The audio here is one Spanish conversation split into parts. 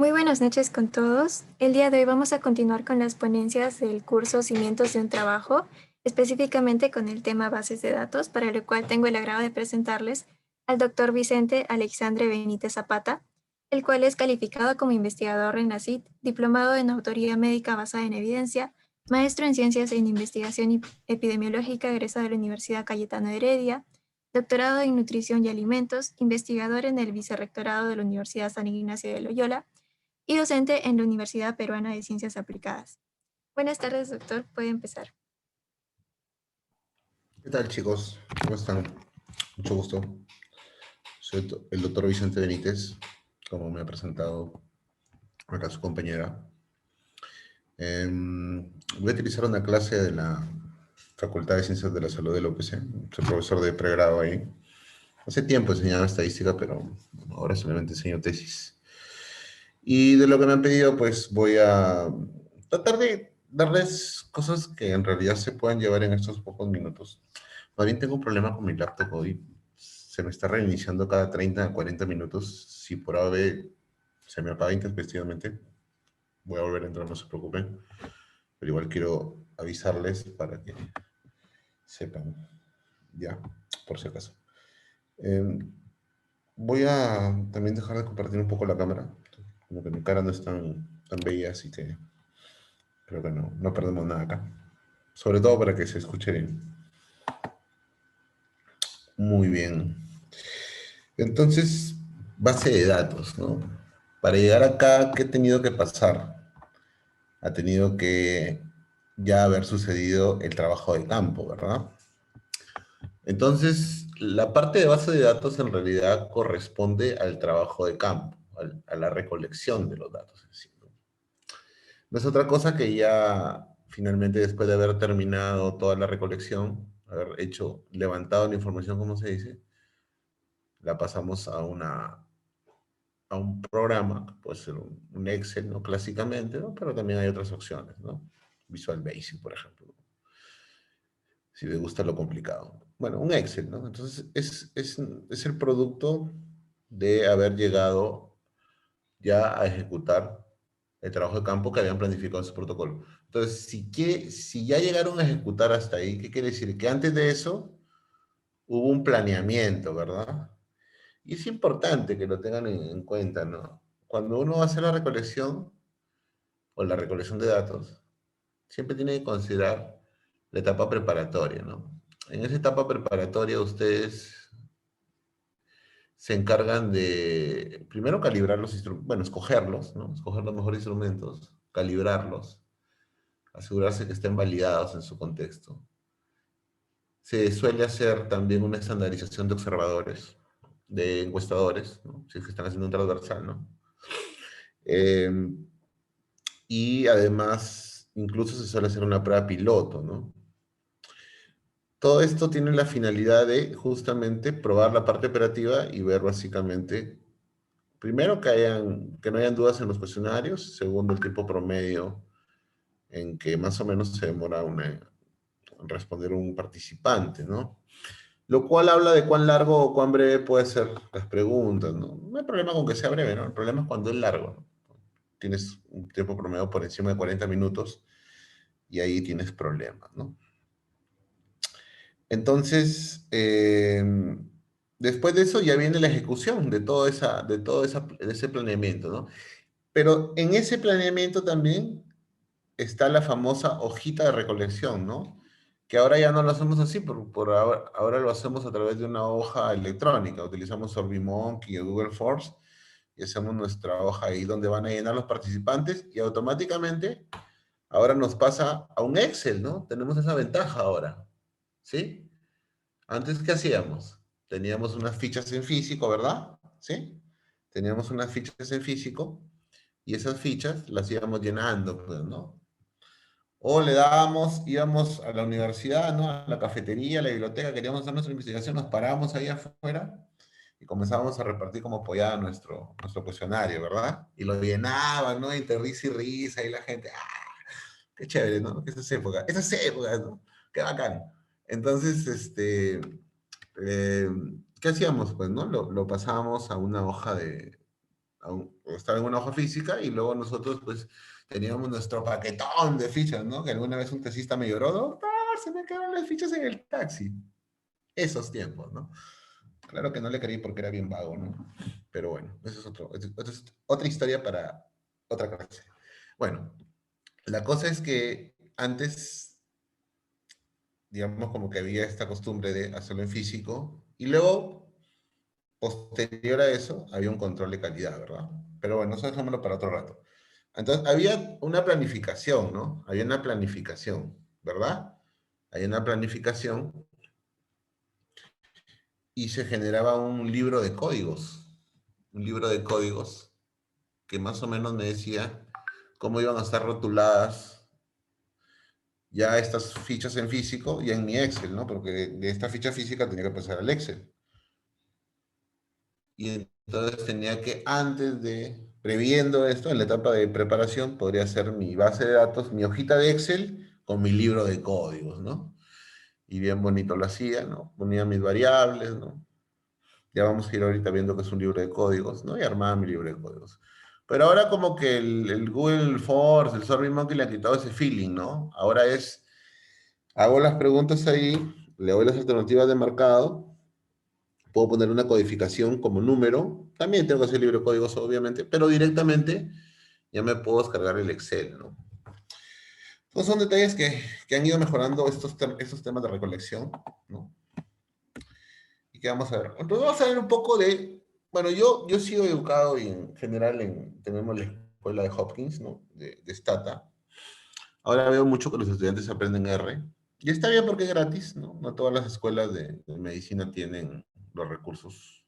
Muy buenas noches con todos. El día de hoy vamos a continuar con las ponencias del curso Cimientos de un Trabajo, específicamente con el tema bases de datos, para lo cual tengo el agrado de presentarles al doctor Vicente Alexandre Benítez Zapata, el cual es calificado como investigador en la CIT, diplomado en autoría médica basada en evidencia, maestro en ciencias en investigación epidemiológica egresado de la Universidad Cayetano Heredia, doctorado en nutrición y alimentos, investigador en el vicerrectorado de la Universidad San Ignacio de Loyola, y docente en la Universidad Peruana de Ciencias Aplicadas. Buenas tardes, doctor. Puede empezar. ¿Qué tal, chicos? ¿Cómo están? Mucho gusto. Soy el doctor Vicente Benítez, como me ha presentado acá su compañera. Voy a utilizar una clase de la Facultad de Ciencias de la Salud de la UPC. Soy profesor de pregrado ahí. Hace tiempo enseñaba estadística, pero ahora solamente enseño tesis. Y de lo que me han pedido, pues voy a tratar de darles cosas que en realidad se puedan llevar en estos pocos minutos. Más bien tengo un problema con mi laptop hoy. Se me está reiniciando cada 30 a 40 minutos. Si por AV se me apaga intempestivamente, voy a volver a entrar, no se preocupen. Pero igual quiero avisarles para que sepan, ya, por si acaso. Eh, Voy a también dejar de compartir un poco la cámara. Como que mi cara no es tan bella, así que creo que no perdemos nada acá. Sobre todo para que se escuche bien. Muy bien. Entonces, base de datos, ¿no? Para llegar acá, ¿qué ha tenido que pasar? Ha tenido que ya haber sucedido el trabajo de campo, ¿verdad? Entonces, la parte de base de datos en realidad corresponde al trabajo de campo, a la recolección de los datos en sí, ¿no? No es otra cosa que ya finalmente después de haber terminado toda la recolección, haber hecho, levantado la información, como se dice, la pasamos a un programa, que puede ser un Excel, ¿no? Clásicamente, ¿no? Pero también hay otras opciones, ¿no? Visual Basic, por ejemplo, ¿no? Si le gusta lo complicado. Bueno, un Excel, ¿no? Entonces, es el producto de haber llegado ya a ejecutar el trabajo de campo que habían planificado en su protocolo. Entonces, si ya llegaron a ejecutar hasta ahí, ¿qué quiere decir? Que antes de eso hubo un planeamiento, ¿verdad? Y es importante que lo tengan en cuenta, ¿no? Cuando uno hace la recolección o la recolección de datos, siempre tiene que considerar la etapa preparatoria, ¿no? En esa etapa preparatoria ustedes se encargan de, primero, calibrar los instrumentos, bueno, escogerlos, ¿no? Escoger los mejores instrumentos, calibrarlos, asegurarse que estén validados en su contexto. Se suele hacer también una estandarización de observadores, de encuestadores, ¿no? Si es que están haciendo un transversal, ¿no? Eh, y además, incluso se suele hacer una prueba piloto, ¿no? Todo esto tiene la finalidad de justamente probar la parte operativa y ver básicamente, primero, que no hayan dudas en los cuestionarios, segundo, el tiempo promedio en que más o menos se demora en responder un participante, ¿no? Lo cual habla de cuán largo o cuán breve puede ser las preguntas, ¿no? No hay problema con que sea breve, ¿no? El problema es cuando es largo, ¿no? Tienes un tiempo promedio por encima de 40 minutos y ahí tienes problemas, ¿no? Entonces, después de eso ya viene la ejecución de ese planeamiento, ¿no? Pero en ese planeamiento también está la famosa hojita de recolección, ¿no? Que ahora ya no lo hacemos así, ahora lo hacemos a través de una hoja electrónica. Utilizamos SurveyMonkey o Google Forms y hacemos nuestra hoja ahí donde van a llenar los participantes y automáticamente ahora nos pasa a un Excel, ¿no? Tenemos esa ventaja ahora, ¿sí? Antes, ¿qué hacíamos? Teníamos unas fichas en físico, ¿verdad? ¿Sí? Teníamos unas fichas en físico y esas fichas las íbamos llenando, pues, ¿no? O íbamos a la universidad, ¿no? A la cafetería, a la biblioteca, queríamos hacer nuestra investigación, nos parábamos ahí afuera y comenzábamos a repartir como apoyada nuestro cuestionario, ¿verdad? Y lo llenaban, ¿no? Entre risa y risa, y la gente, ¡ah! Qué chévere, ¿no? Esas épocas, ¿no? Qué bacán. Entonces, ¿qué hacíamos? Pues, ¿no? Lo pasábamos a una hoja estaba en una hoja física y luego nosotros pues teníamos nuestro paquetón de fichas, ¿no? Que alguna vez un taxista me lloró, doctor, se me quedaron las fichas en el taxi. Esos tiempos, ¿no? Claro que no le creí porque era bien vago, ¿no? Pero bueno, eso es, otra historia para otra clase. Bueno, la cosa es que antes, digamos, como que había esta costumbre de hacerlo en físico y luego, posterior a eso, había un control de calidad, ¿verdad? Pero bueno, eso dejémoslo para otro rato. Entonces, había una planificación, ¿no? Había una planificación, ¿verdad? Hay una planificación y se generaba un libro de códigos que más o menos me decía cómo iban a estar rotuladas ya estas fichas en físico y en mi Excel, ¿no? Porque de esta ficha física tenía que pasar al Excel. Y entonces tenía que, previendo esto, en la etapa de preparación, podría ser mi base de datos, mi hojita de Excel con mi libro de códigos, ¿no? Y bien bonito lo hacía, ¿no? Ponía mis variables, ¿no? Ya vamos a ir ahorita viendo que es un libro de códigos, ¿no? Y armaba mi libro de códigos. Pero ahora como que el Google Force, el SurveyMonkey le han quitado ese feeling, ¿no? Ahora es, hago las preguntas ahí, le doy las alternativas de mercado, puedo poner una codificación como número, también tengo que hacer libro de códigos, obviamente, pero directamente ya me puedo descargar el Excel, ¿no? Entonces son detalles que han ido mejorando estos temas de recolección, ¿no? Y que vamos a ver. Entonces vamos a ver un poco de, bueno, yo sigo educado y en general tenemos la escuela de Hopkins, ¿no? De Stata. Ahora veo mucho que los estudiantes aprenden R. Y está bien porque es gratis, ¿no? No todas las escuelas de medicina tienen los recursos.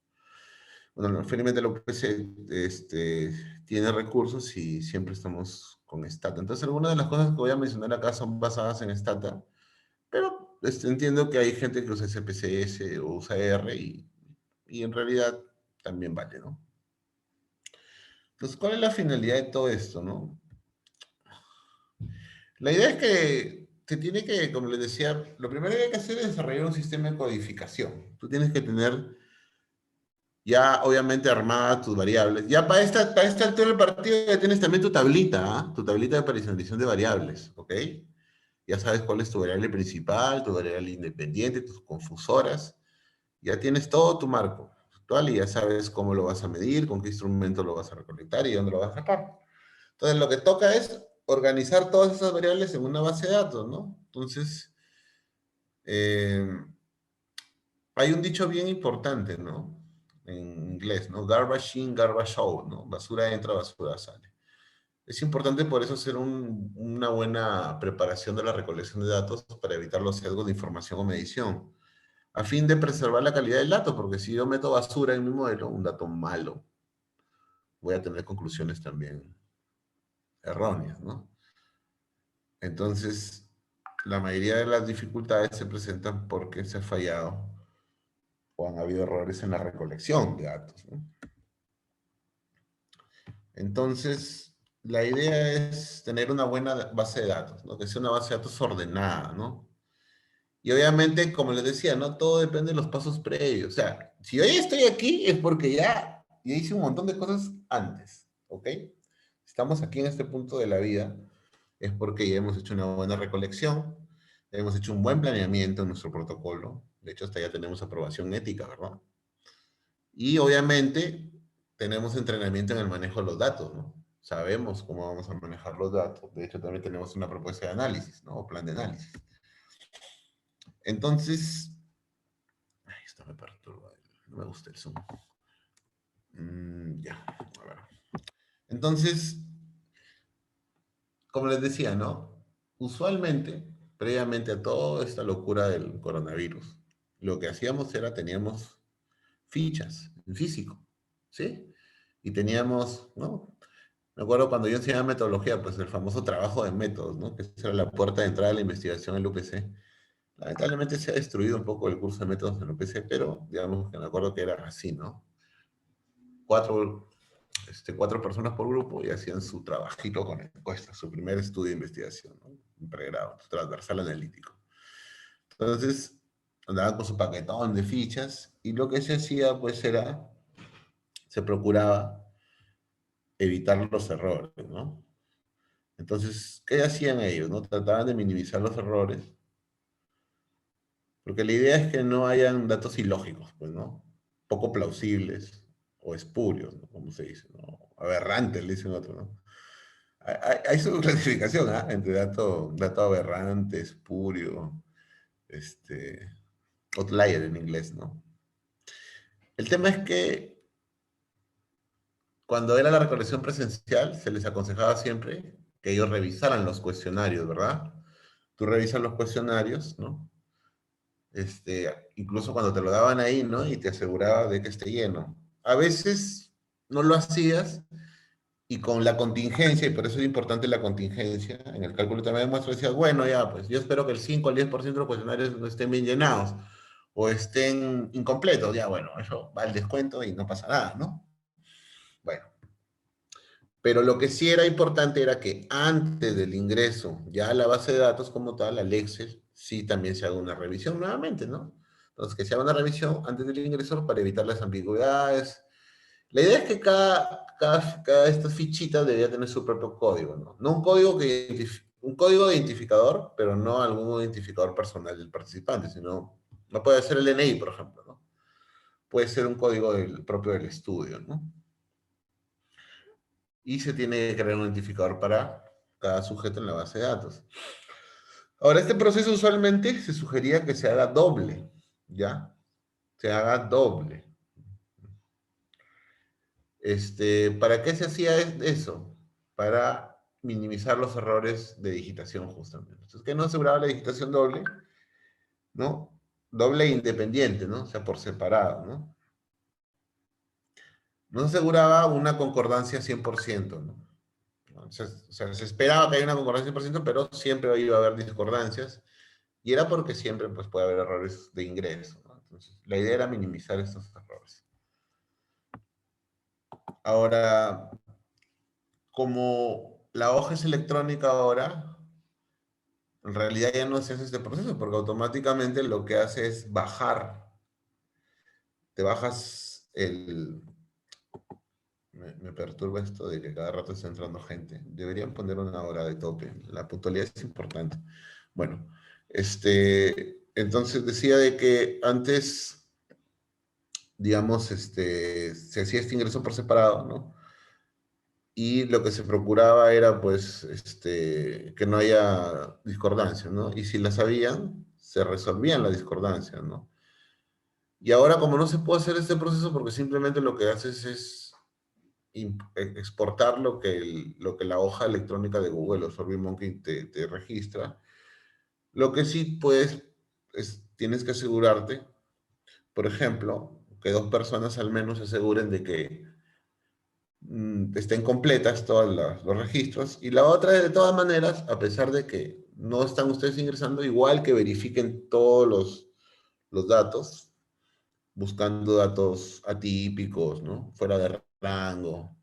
Bueno, felizmente la UPC tiene recursos y siempre estamos con Stata. Entonces, algunas de las cosas que voy a mencionar acá son basadas en Stata, pero entiendo que hay gente que usa SPSS o usa R y en realidad también vale, ¿no? Entonces, ¿cuál es la finalidad de todo esto, no? La idea es que se tiene que, como les decía, lo primero que hay que hacer es desarrollar un sistema de codificación. Tú tienes que tener ya obviamente armadas tus variables. Ya para esta altura del partido ya tienes también tu tablita, ¿ah? Tu tablita de personalización de variables, ¿ok? Ya sabes cuál es tu variable principal, tu variable independiente, tus confusoras. Ya tienes todo tu marco actual y ya sabes cómo lo vas a medir, con qué instrumento lo vas a recolectar y dónde lo vas a sacar. Entonces, lo que toca es organizar todas esas variables en una base de datos, ¿no? Entonces, eh, hay un dicho bien importante, ¿no? En inglés, ¿no? Garbage in, garbage out, ¿no? Basura entra, basura sale. Es importante por eso hacer una buena preparación de la recolección de datos para evitar los sesgos de información o medición, a fin de preservar la calidad del dato, porque si yo meto basura en mi modelo, un dato malo, voy a tener conclusiones también erróneas, ¿no? Entonces, la mayoría de las dificultades se presentan porque se ha fallado o han habido errores en la recolección de datos, ¿no? Entonces, la idea es tener una buena base de datos, ¿no? Que sea una base de datos ordenada, ¿no? Y obviamente, como les decía, ¿no? Todo depende de los pasos previos. O sea, si hoy estoy aquí es porque ya hice un montón de cosas antes, ¿ok? Estamos aquí en este punto de la vida, es porque ya hemos hecho una buena recolección, hemos hecho un buen planeamiento en nuestro protocolo. De hecho, hasta ya tenemos aprobación ética, ¿verdad? Y obviamente tenemos entrenamiento en el manejo de los datos, ¿no? Sabemos cómo vamos a manejar los datos. De hecho, también tenemos una propuesta de análisis, ¿no? O plan de análisis. Entonces, ay, esto me perturba. No me gusta el zoom. Ya, a ver. Entonces, como les decía, ¿no? Usualmente, previamente a toda esta locura del coronavirus, lo que hacíamos era teníamos fichas en físico, ¿sí? Y teníamos, ¿no? Me acuerdo cuando yo enseñaba metodología, pues el famoso trabajo de métodos, ¿no? Que esa era la puerta de entrada a la investigación en el UPC. Lamentablemente se ha destruido un poco el curso de métodos en el UPC, pero digamos que me acuerdo que era así, ¿no? Cuatro, cuatro personas por grupo y hacían su trabajito con encuestas, su primer estudio de investigación, ¿no? Un pregrado, transversal analítico. Entonces, andaban con su paquetón de fichas y lo que se hacía, pues, era, se procuraba evitar los errores, ¿no? Entonces, ¿qué hacían ellos, no? Trataban de minimizar los errores, porque la idea es que no hayan datos ilógicos, pues, ¿no? Poco plausibles o espurios, ¿no? Como se dice, ¿no? Aberrantes, le dicen otros, ¿no? Hay su clasificación, ¿ah? Entre dato aberrante, espurio, este, outlier en inglés, ¿no? El tema es que cuando era la recolección presencial, se les aconsejaba siempre que ellos revisaran los cuestionarios, ¿verdad? Tú revisas los cuestionarios, ¿no? Incluso cuando te lo daban ahí, ¿no? Y te aseguraba de que esté lleno. A veces no lo hacías y con la contingencia, y por eso es importante la contingencia, en el cálculo también muestro, decías, bueno, ya, pues yo espero que el 5 al 10% de los cuestionarios no estén bien llenados o estén incompletos, ya, bueno, eso va al descuento y no pasa nada, ¿no? Bueno, pero lo que sí era importante era que antes del ingreso ya a la base de datos como tal, al Excel, sí también se haga una revisión nuevamente, ¿no? Entonces, que se haga una revisión antes del ingreso para evitar las ambigüedades. La idea es que cada estas fichitas debería tener su propio código, ¿no? No un código un código identificador, pero no algún identificador personal del participante, sino, no puede ser el DNI, por ejemplo, ¿no? Puede ser un código propio del estudio, ¿no? Y se tiene que crear un identificador para cada sujeto en la base de datos. Ahora, este proceso usualmente se sugería que se haga doble, ¿ya? Se haga doble. ¿Para qué se hacía eso? Para minimizar los errores de digitación, justamente. Entonces, ¿qué no aseguraba la digitación doble? ¿No? Doble e independiente, ¿no? O sea, por separado, ¿no? No aseguraba una concordancia 100%, ¿no? O sea, se esperaba que haya una concordancia 100%, pero siempre iba a haber discordancias, y era porque siempre pues, puede haber errores de ingreso, ¿no? Entonces, la idea era minimizar estos errores. Ahora, como la hoja es electrónica ahora, en realidad ya no se hace este proceso, porque automáticamente lo que hace es bajar. Te bajas el... Me perturba esto de que cada rato está entrando gente. Deberían poner una hora de tope. La puntualidad es importante. Bueno, entonces decía de que antes, digamos, se hacía este ingreso por separado, ¿no? Y lo que se procuraba era, pues, que no haya discordancias, ¿no? Y si las habían, se resolvían las discordancias, ¿no? Y ahora, como no se puede hacer este proceso, porque simplemente lo que haces es exportar lo que la hoja electrónica de Google o SurveyMonkey te registra, lo que sí puedes, tienes que asegurarte, por ejemplo, que dos personas al menos se aseguren de que estén completas todos los registros. Y la otra es, de todas maneras, a pesar de que no están ustedes ingresando, igual que verifiquen todos los datos, buscando datos atípicos, ¿no? Fuera de rango,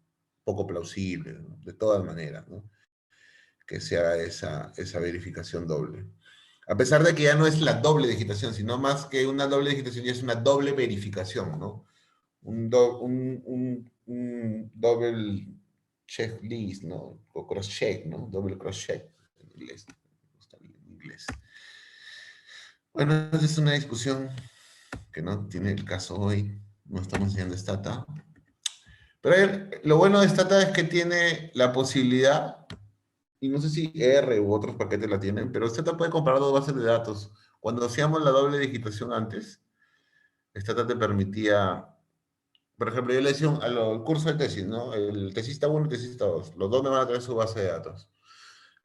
poco plausibles, ¿no? De todas maneras, ¿no? Que se haga esa verificación doble. A pesar de que ya no es la doble digitación, sino más que una doble digitación, ya es una doble verificación, ¿no? Un double checklist, ¿no? O cross-check, ¿no? Doble cross-check en inglés. Me gusta el inglés. Bueno, esa es una discusión que no tiene el caso hoy. No estamos enseñando Stata. Pero lo bueno de Stata es que tiene la posibilidad, y no sé si R u otros paquetes la tienen, pero Stata puede comparar dos bases de datos. Cuando hacíamos la doble digitación antes, Stata te permitía. Por ejemplo, yo le decía al curso de tesis, ¿no? El tesista 1 y el tesista 2. Los dos me van a traer su base de datos.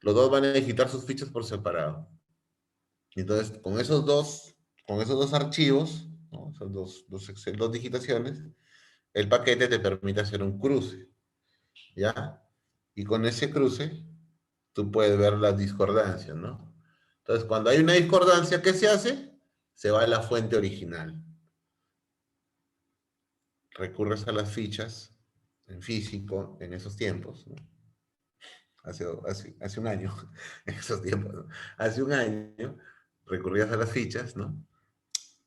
Los dos van a digitar sus fichas por separado. Entonces, con esos dos archivos, ¿no? Esas dos digitaciones, el paquete te permite hacer un cruce, ¿ya? Y con ese cruce, tú puedes ver las discordancias, ¿no? Entonces, cuando hay una discordancia, ¿qué se hace? Se va a la fuente original. Recurres a las fichas en físico en esos tiempos, ¿no? Hace un año, en esos tiempos, ¿no? Hace un año recurrías a las fichas, ¿no?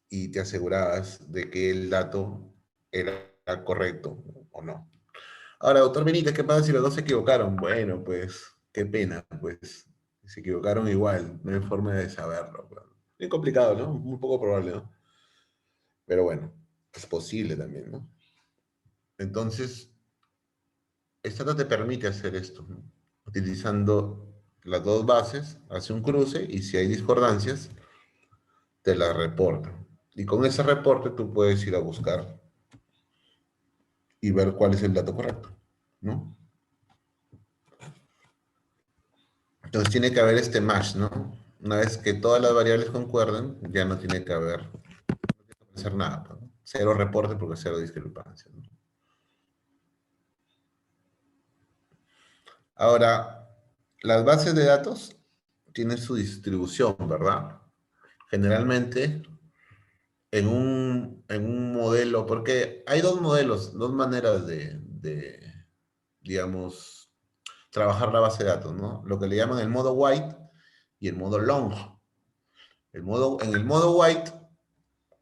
Y te asegurabas de que el dato era correcto o no. Ahora, doctor Benítez, ¿qué pasa si los dos se equivocaron? Bueno, pues, qué pena, pues, se equivocaron igual, no hay forma de saberlo. Pues. Es complicado, ¿no? Muy poco probable, ¿no? Pero bueno, es posible también, ¿no? Entonces, Stata te permite hacer esto, ¿no? Utilizando las dos bases, hace un cruce y si hay discordancias, te las reporta. Y con ese reporte tú puedes ir a buscar y ver cuál es el dato correcto, ¿no? Entonces tiene que haber este match, ¿no? Una vez que todas las variables concuerden, ya no tiene que hacer nada, pues, ¿no? Cero reporte porque cero discrepancia, ¿no? Ahora, las bases de datos tienen su distribución, ¿verdad? Generalmente en un modelo, porque hay dos modelos, dos maneras digamos, trabajar la base de datos, ¿no? Lo que le llaman el modo white y el modo long. En el modo white,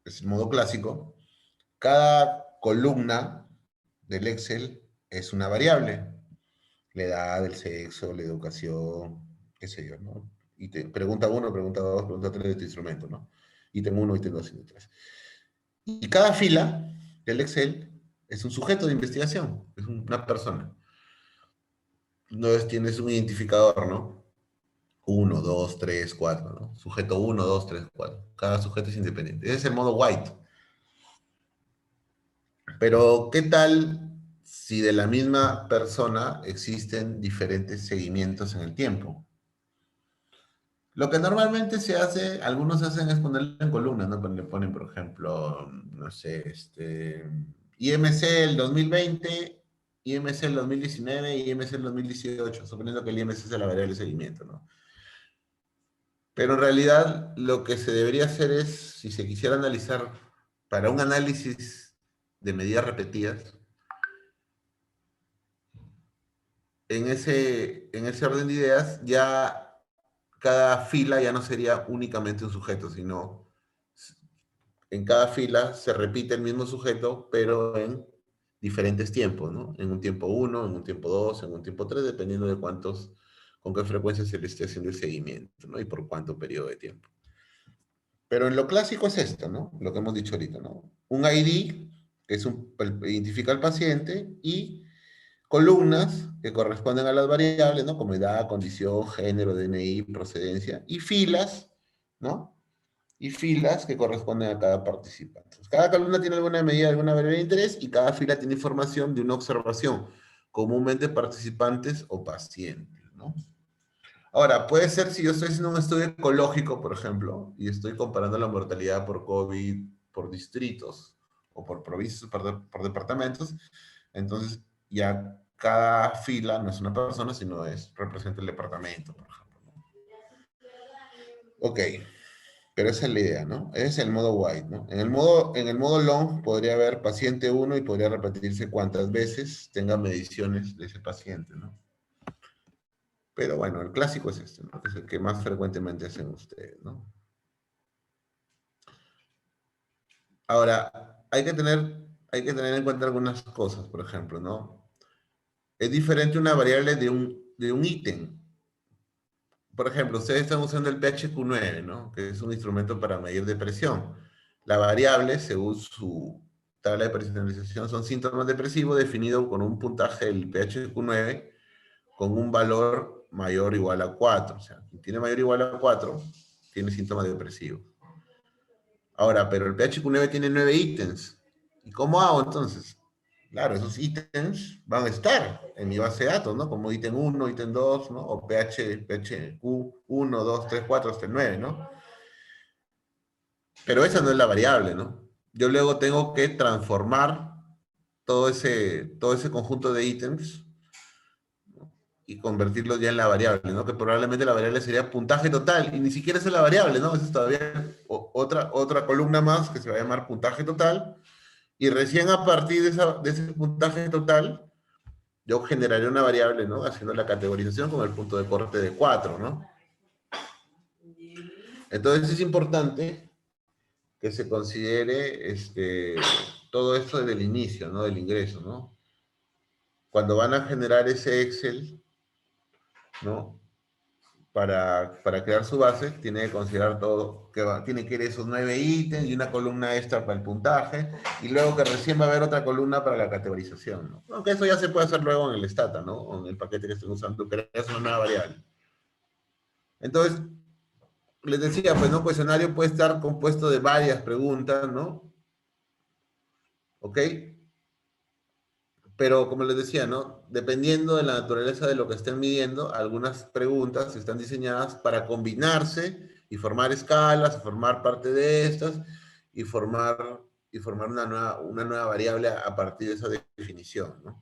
es el modo clásico, cada columna del Excel es una variable. La edad, el sexo, la educación, qué sé yo, ¿no? Y te pregunta uno, pregunta dos, pregunta tres de tu instrumento, ¿no? Ítem uno, ítem dos, ítem tres. Y cada fila del Excel es un sujeto de investigación, es una persona. Entonces tienes un identificador, ¿no? Uno, dos, tres, cuatro, ¿no? Sujeto uno, dos, tres, cuatro. Cada sujeto es independiente. Ese es el modo white. Pero, ¿qué tal si de la misma persona existen diferentes seguimientos en el tiempo? Lo que normalmente se hace, algunos hacen es ponerlo en columnas, ¿no? Cuando le ponen, por ejemplo, no sé, IMC el 2020, IMC el 2019 y IMC el 2018, suponiendo que el IMC es la variable de seguimiento, ¿no? Pero en realidad lo que se debería hacer es, si se quisiera analizar para un análisis de medidas repetidas, en ese orden de ideas, ya cada fila ya no sería únicamente un sujeto, sino en cada fila se repite el mismo sujeto, pero en diferentes tiempos, ¿no? En un tiempo uno, en un tiempo 2, en un tiempo 3, dependiendo de con qué frecuencia se le esté haciendo el seguimiento, ¿no? Y por cuánto periodo de tiempo. Pero en lo clásico es esto, ¿no? Lo que hemos dicho ahorita, ¿no? Un ID, que identifica al paciente, y columnas que corresponden a las variables, ¿no? Como edad, condición, género, DNI, procedencia, y filas, ¿no? Y filas que corresponden a cada participante. Entonces, cada columna tiene alguna medida, alguna variable de interés, y cada fila tiene información de una observación, comúnmente participantes o pacientes, ¿no? Ahora, puede ser si yo estoy haciendo un estudio ecológico, por ejemplo, y estoy comparando la mortalidad por COVID por distritos o por provincias, por departamentos, entonces ya cada fila no es una persona, sino representa el departamento, por ejemplo, ¿no? Ok, pero esa es la idea, ¿no? Ese es el modo white, ¿no? En el modo long podría haber paciente uno y podría repetirse cuantas veces tenga mediciones de ese paciente, ¿no? Pero bueno, el clásico es este, ¿no? Que es el que más frecuentemente hacen ustedes, ¿no? Ahora, hay que tener en cuenta algunas cosas, por ejemplo, ¿no? Es diferente una variable de un ítem. Por ejemplo, ustedes están usando el PHQ-9, ¿no? Que es un instrumento para medir depresión. La variable, según su tabla de personalización, son síntomas depresivos definidos con un puntaje del PHQ-9 con un valor mayor o igual a 4. O sea, quien tiene mayor o igual a 4 tiene síntomas depresivos. Ahora, pero el PHQ-9 tiene 9 ítems. ¿Y cómo hago entonces? Claro, esos ítems van a estar en mi base de datos, ¿no? Como ítem uno, ítem 2, ¿no? O PHQ 1, 2, 3, 4, hasta el 9, ¿no? Pero esa no es la variable, ¿no? Yo luego tengo que transformar todo ese conjunto de ítems, ¿no? Y convertirlos ya en la variable, ¿no? Que probablemente la variable sería puntaje total, y ni siquiera es la variable, ¿no? Esa es todavía otra columna más que se va a llamar puntaje total, y recién a partir de ese puntaje total, yo generaré una variable, ¿no? Haciendo la categorización con el punto de corte de 4, ¿no? Entonces es importante que se considere todo esto desde el inicio, ¿no? Del ingreso, ¿no? cuando van a generar ese Excel, ¿no? Para crear su base, tiene que considerar todo, tiene que ir esos 9 ítems y una columna extra para el puntaje, y luego que recién va a haber otra columna para la categorización, ¿no? Aunque eso ya se puede hacer luego en el Stata, ¿no? O en el paquete que estén usando, creas una nueva variable. Entonces, les decía, pues, ¿no? Cuestionario puede estar compuesto de varias preguntas, ¿no? ¿Ok? Pero como les decía, ¿no? Dependiendo de la naturaleza de lo que estén midiendo, algunas preguntas están diseñadas para combinarse y formar escalas, formar parte de estas y formar, y formar una nueva variable a partir de esa definición, ¿no?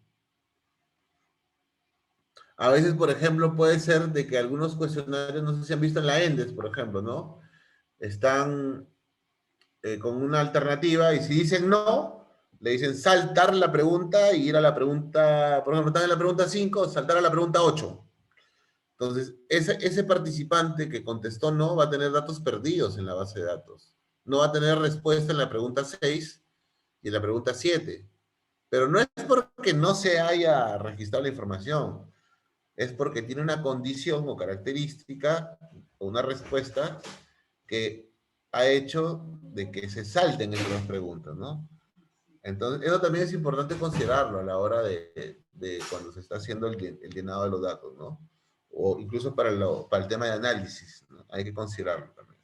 A veces, por ejemplo, puede ser de que algunos cuestionarios, no sé si han visto en la ENDES, por ejemplo, ¿no? Están con una alternativa y si dicen no, le dicen saltar la pregunta y ir a la pregunta, por ejemplo, están en la pregunta 5, saltar a la pregunta 8. Entonces, ese participante que contestó no va a tener datos perdidos en la base de datos. No va a tener respuesta en la pregunta 6 y en la pregunta 7. Pero no es porque no se haya registrado la información, es porque tiene una condición o característica o una respuesta que ha hecho de que se salten esas preguntas, ¿no? Entonces, eso también es importante considerarlo a la hora de cuando se está haciendo el llenado de los datos, ¿no? O incluso para el tema de análisis, ¿no? Hay que considerarlo también.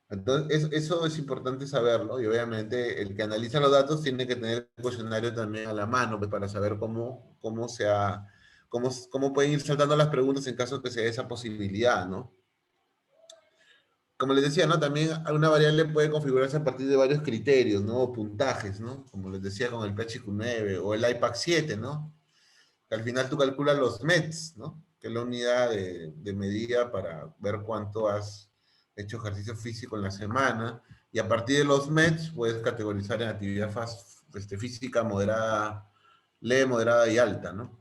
Entonces, eso es importante saberlo y obviamente el que analiza los datos tiene que tener el cuestionario también a la mano pues, para saber cómo pueden ir saltando las preguntas en caso que se dé esa posibilidad, ¿no? Como les decía, ¿no? También una variable puede configurarse a partir de varios criterios, ¿no? O puntajes, ¿no? Como les decía con el PHQ-9 o el IPAC 7, ¿no? Que al final tú calculas los METs, ¿no? Que es la unidad de medida para ver cuánto has hecho ejercicio físico en la semana. Y a partir de los METs puedes categorizar en actividad física moderada, leve, moderada y alta, ¿no?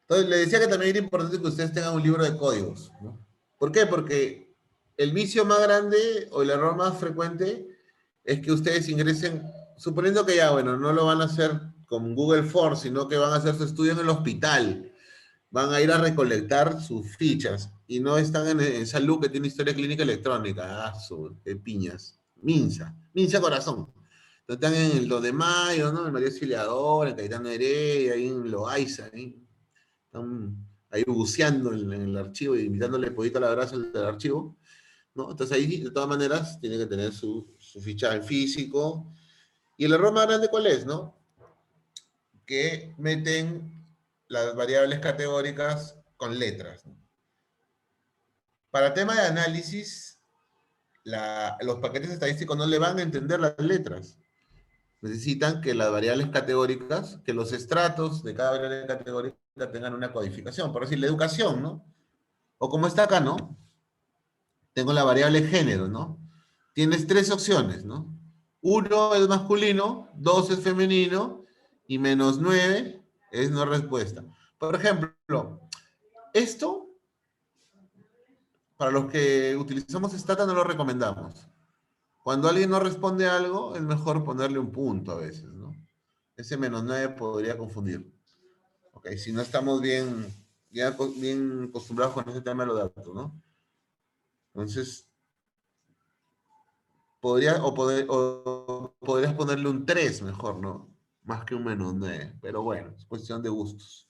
Entonces, le decía que también era importante que ustedes tengan un libro de códigos, ¿no? ¿Por qué? Porque el vicio más grande o el error más frecuente es que ustedes ingresen, suponiendo que ya, bueno, no lo van a hacer con Google Forms, sino que van a hacer su estudio en el hospital, van a ir a recolectar sus fichas y no están en salud que tiene historia clínica electrónica, piñas, Minsa Corazón. Entonces están en el 2 de mayo, ¿no? En María Auxiliadora, en Caetano Heredia, ahí en Loaiza, ahí están ahí buceando en el archivo y invitándole poquito a la brasa del archivo, ¿no? Entonces ahí, de todas maneras, tiene que tener su ficha en físico. ¿Y el error más grande cuál es, no? Que meten las variables categóricas con letras. ¿No? Para tema de análisis, los paquetes estadísticos no le van a entender las letras. Necesitan que las variables categóricas, que los estratos de cada variable categórica tengan una codificación. Por decir, la educación, ¿no? O como está acá, ¿no? Tengo la variable género, ¿no? Tienes tres opciones, ¿no? Uno es masculino, dos es femenino y -9 es no respuesta. Por ejemplo, esto, para los que utilizamos Stata, no lo recomendamos. Cuando alguien no responde algo, es mejor ponerle un punto a veces, ¿no? Ese -9 podría confundir. Ok, si no estamos bien acostumbrados con ese tema de los datos, ¿no? Entonces, podrías ponerle un 3 mejor, ¿no? Más que un -9. Pero bueno, es cuestión de gustos.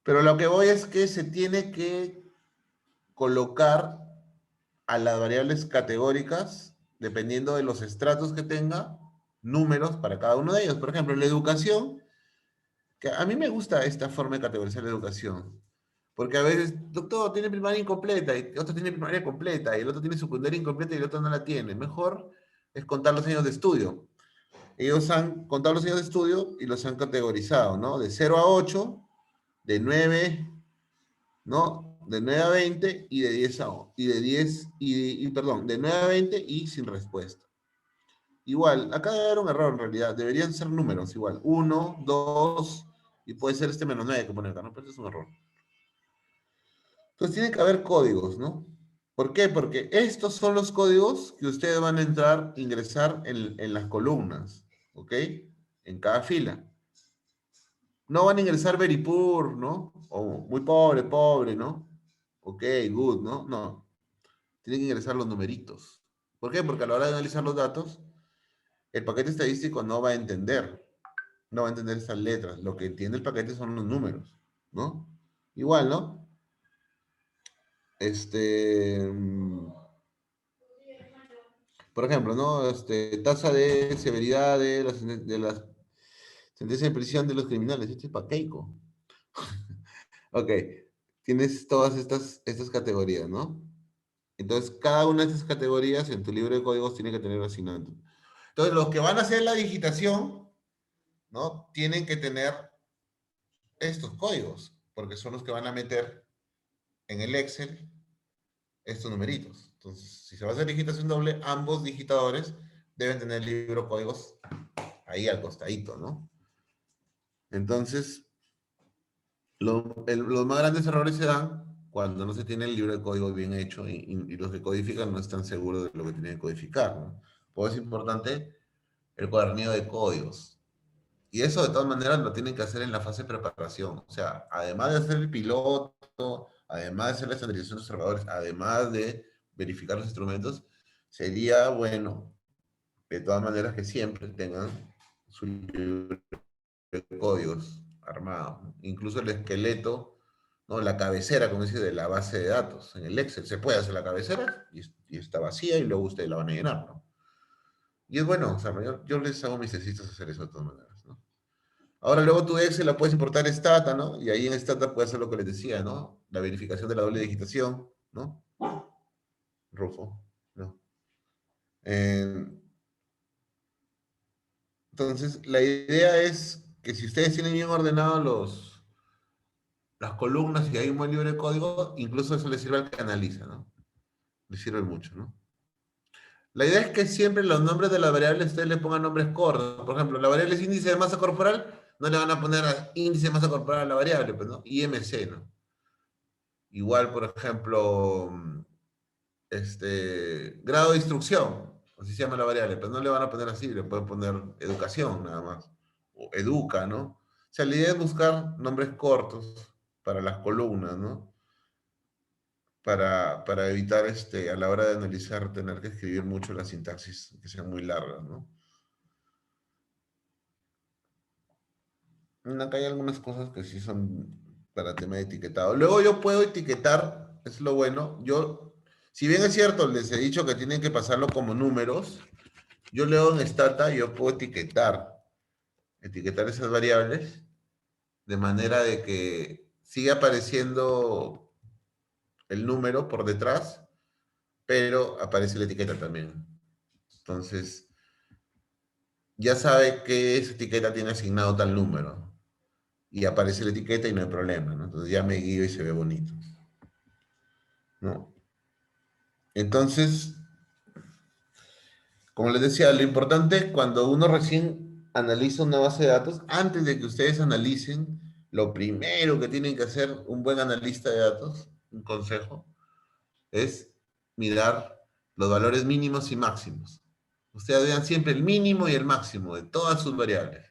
Pero lo que voy es que se tiene que colocar a las variables categóricas, dependiendo de los estratos que tenga, números para cada uno de ellos. Por ejemplo, la educación, que a mí me gusta esta forma de categorizar la educación. Porque a veces, doctor, tiene primaria incompleta, y otro tiene primaria completa, y el otro tiene secundaria incompleta y el otro no la tiene. Mejor es contar los años de estudio. Ellos han contado los años de estudio y los han categorizado, ¿no? De 0 a 8, de 9, ¿no? De 9 a 20 y de 10 a y de 10 perdón, de 9 a 20 y sin respuesta. Igual, acá debe haber un error en realidad, deberían ser números igual, 1, 2 y puede ser este -9 que pone acá, ¿no? Pero es un error. Entonces tiene que haber códigos, ¿no? ¿Por qué? Porque estos son los códigos que ustedes van a ingresar en las columnas. ¿ok? En cada fila. No van a ingresar very poor, ¿no? O muy pobre, pobre, ¿no? Ok, good, ¿no? No. Tienen que ingresar los numeritos. ¿Por qué? Porque a la hora de analizar los datos, el paquete estadístico no va a entender estas letras. Lo que entiende el paquete son los números, ¿no? Igual, ¿no? Este, por ejemplo, ¿no? Tasa de severidad de las sentencias de prisión de los criminales. Este es paqueico. Ok, tienes todas estas categorías, ¿no? Entonces, cada una de estas categorías en tu libro de códigos tiene que tener asignado. Entonces, los que van a hacer la digitación, ¿no? Tienen que tener estos códigos, porque son los que van a meter en el Excel estos numeritos. Entonces, si se va a hacer digitación doble, ambos digitadores deben tener el libro de códigos ahí al costadito, ¿no? Entonces, los más grandes errores se dan cuando no se tiene el libro de código bien hecho y los que codifican no están seguros de lo que tienen que codificar, ¿no? Por eso es importante el cuadernillo de códigos. Y eso de todas maneras lo tienen que hacer en la fase de preparación. O sea, además de hacer el piloto, además de hacer la estandarización de los observadores, además de verificar los instrumentos, sería bueno, de todas maneras, que siempre tengan su libro de códigos armado, ¿no? Incluso el esqueleto, ¿no? La cabecera, como dice, de la base de datos. En el Excel se puede hacer la cabecera y está vacía y luego ustedes la van a llenar, ¿no? Y es bueno, o sea, yo les hago mis ejercicios hacer eso de todas maneras, ¿no? Ahora luego tu Excel la puedes importar Stata, ¿no? Y ahí en Stata puedes hacer lo que les decía, ¿no? La verificación de la doble digitación, ¿no? Rufo, ¿no? Eh, entonces, la idea es que si ustedes tienen bien ordenados las columnas y hay un buen libro de código, incluso eso les sirve al que analiza, ¿no? Les sirve mucho, ¿no? La idea es que siempre los nombres de las variables ustedes le pongan nombres cortos. Por ejemplo, la variable es índice de masa corporal, no le van a poner índice de masa corporal a la variable, pues, ¿no? IMC, ¿no? Igual, por ejemplo, grado de instrucción, así se llama la variable, pero no le van a poner así, le pueden poner educación nada más, o educa, ¿no? O sea, la idea es buscar nombres cortos para las columnas, ¿no? Para evitar, a la hora de analizar, tener que escribir mucho la sintaxis, que sean muy largas, ¿no? Acá hay algunas cosas que sí son para tema de etiquetado. Luego yo puedo etiquetar, es lo bueno. Si bien es cierto, les he dicho que tienen que pasarlo como números, yo leo en Stata y yo puedo etiquetar esas variables de manera de que siga apareciendo el número por detrás, pero aparece la etiqueta también. Entonces, ya sabe que esa etiqueta tiene asignado tal número. Y aparece la etiqueta y no hay problema, ¿no? Entonces ya me guío y se ve bonito, ¿no? Entonces, como les decía, lo importante cuando uno recién analiza una base de datos, antes de que ustedes analicen, lo primero que tienen que hacer un buen analista de datos, un consejo, es mirar los valores mínimos y máximos. Ustedes vean siempre el mínimo y el máximo de todas sus variables.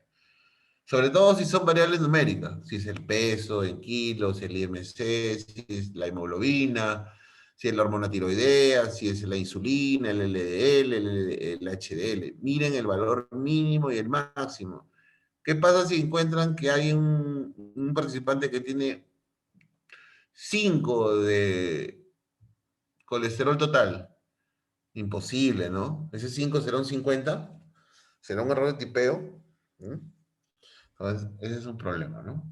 Sobre todo si son variables numéricas, si es el peso en kilos, el IMC, si es la hemoglobina, si es la hormona tiroidea, si es la insulina, el LDL, el HDL. Miren el valor mínimo y el máximo. ¿Qué pasa si encuentran que hay un participante que tiene 5 de colesterol total? Imposible, ¿no? Ese 5 será un 50, será un error de tipeo. ¿Mm? Entonces, ese es un problema, ¿no?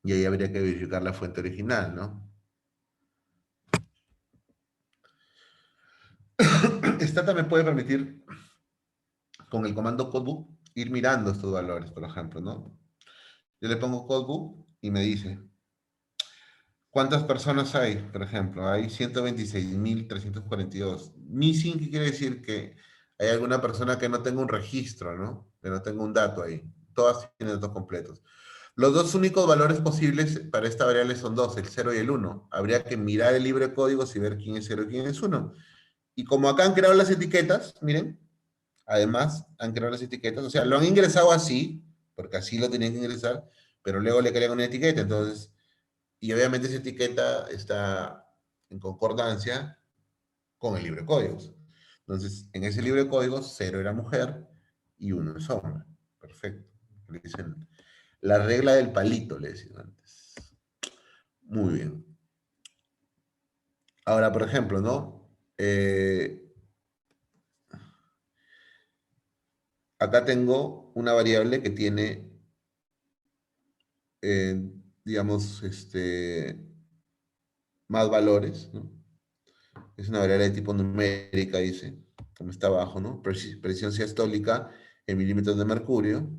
Y ahí habría que verificar la fuente original, ¿no? Stata me puede permitir, con el comando codebook, ir mirando estos valores, por ejemplo, ¿no? Yo le pongo codebook y me dice, ¿cuántas personas hay? Por ejemplo, hay 126.342. Missing, ¿qué quiere decir? Que hay alguna persona que no tenga un registro, ¿no? Que no tenga un dato ahí. Todas tienen datos completos. Los dos únicos valores posibles para esta variable son dos, el 0 y el 1. Habría que mirar el libro de códigos y ver quién es 0 y quién es 1. Y como acá han creado las etiquetas, miren, además han creado las etiquetas, o sea, lo han ingresado así, porque así lo tenían que ingresar, pero luego le crean una etiqueta, entonces, y obviamente esa etiqueta está en concordancia con el libro de códigos. Entonces, en ese libro de códigos, 0 era mujer y 1 es hombre. Perfecto. Le dicen la regla del palito, le decían antes. Muy bien. Ahora, por ejemplo, ¿no? Acá tengo una variable que tiene, eh, digamos, más valores, ¿no? Es una variable de tipo numérica, dice, como está abajo, ¿no? Presión diastólica en milímetros de mercurio.